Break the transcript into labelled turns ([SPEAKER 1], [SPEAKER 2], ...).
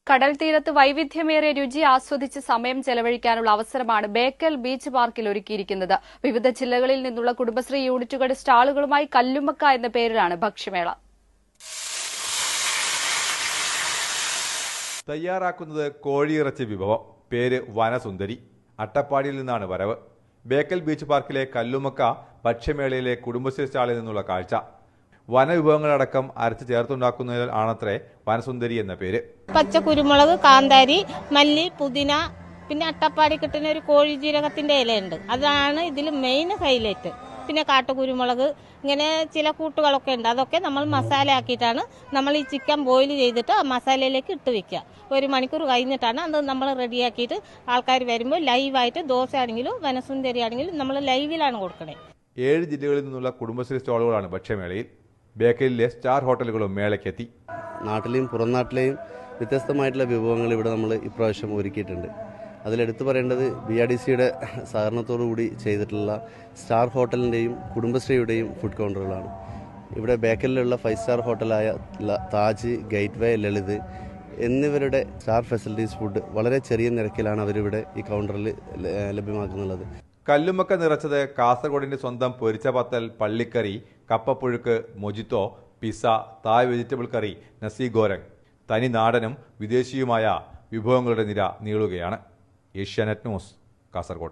[SPEAKER 1] കടൽ തീരത്ത് വൈവിധ്യമേറിയ രുചി ആസ്വദിച്ച് സമയം ചെലവഴിക്കാനുള്ള അവസരമാണ് ബേക്കൽ ബീച്ച് പാർക്കിൽ ഒരുക്കിയിരിക്കുന്നത്. വിവിധ ജില്ലകളിൽ നിന്നുള്ള കുടുംബശ്രീ യൂണിറ്റുകളുടെ സ്റ്റാളുകളുമായി കല്ലുമ്മക്ക എന്ന പേരിലാണ് ഭക്ഷ്യമേള.
[SPEAKER 2] തയ്യാറാക്കുന്നത് കോഴിയിറച്ചി വിഭവം. പേര് വനസുന്ദരി. അട്ടപ്പാടിയിൽ നിന്നാണ് വരവ്. ബേക്കൽ ബീച്ച് പാർക്കിലെ കല്ലുമ്മക്ക ഭക്ഷ്യമേളയിലെ കുടുംബശ്രീ സ്റ്റാളിൽ നിന്നുള്ള കാഴ്ച. വനവിഭവങ്ങളടക്കം അരച്ച് ചേർത്തുണ്ടാക്കുന്നതിൽ ആണത്രേ വനസുന്ദരി എന്ന പേര്.
[SPEAKER 3] പച്ച കുരുമുളക്, കാന്താരി, മല്ലി, പുതിന, പിന്നെ അട്ടപ്പാടി കിട്ടുന്ന ഒരു കോഴി ജീരകത്തിന്റെ ഇലയുണ്ട്. അതാണ് ഇതിൽ മെയിൻ ഹൈലൈറ്റ്. പിന്നെ കാട്ടുകുരുമുളക്, ഇങ്ങനെ ചില കൂട്ടുകളൊക്കെ ഉണ്ട്. അതൊക്കെ നമ്മൾ മസാല ആക്കിയിട്ടാണ് നമ്മൾ ഈ ചിക്കൻ ബോയിൽ ചെയ്തിട്ട് ആ മസാലയിലേക്ക് ഇട്ട് വെക്കുക. 1 മണിക്കൂർ കഴിഞ്ഞിട്ടാണ് അത് നമ്മൾ റെഡിയാക്കിയിട്ട് ആൾക്കാർ വരുമ്പോൾ ലൈവായിട്ട് ദോശ ആണെങ്കിലും വനസുന്ദരി ആണെങ്കിലും നമ്മൾ ലൈവിലാണ് കൊടുക്കണേ.
[SPEAKER 2] 7 ജില്ലകളിൽ നിന്നുള്ള കുടുംബശ്രീ സ്റ്റാളുകളാണ് ഭക്ഷ്യമേളയിൽ. ബേക്കലിലെ സ്റ്റാർ ഹോട്ടലുകളും മേളയ്ക്കെത്തി.
[SPEAKER 4] നാട്ടിലെയും പുറംനാട്ടിലെയും വ്യത്യസ്തമായിട്ടുള്ള വിഭവങ്ങൾ ഇവിടെ നമ്മൾ ഇപ്രാവശ്യം ഒരുക്കിയിട്ടുണ്ട്. അതിലെടുത്തു പറയേണ്ടത് BRDCയുടെ സഹകരണത്തോടുകൂടി ചെയ്തിട്ടുള്ള സ്റ്റാർ ഹോട്ടലിൻ്റെയും കുടുംബശ്രീയുടെയും ഫുഡ് കൗണ്ടറുകളാണ്. ഇവിടെ ബേക്കലിലുള്ള 5 സ്റ്റാർ ഹോട്ടലായ താജ്, ഗേറ്റ്വേ, ലളിത് എന്നിവരുടെ സ്റ്റാർ ഫെസിലിറ്റീസ് ഫുഡ് വളരെ ചെറിയ നിരക്കിലാണ് അവരിവിടെ ഈ കൗണ്ടറിൽ ലഭ്യമാക്കുന്നുള്ളത്.
[SPEAKER 2] കല്ലുമ്മക്ക നിറച്ചത് കാസർഗോഡിന്റെ സ്വന്തം പൊരിച്ച പത്തൽ, പള്ളിക്കറി, കപ്പപ്പുഴുക്ക്, മൊജിത്തോ, പിസ്സ, തായ് വെജിറ്റബിൾ കറി, നസി ഗോരങ്. തനി നാടനും വിദേശിയുമായ വിഭവങ്ങളുടെ നിര നീളുകയാണ്. ഏഷ്യാനെറ്റ് ന്യൂസ്, കാസർഗോഡ്.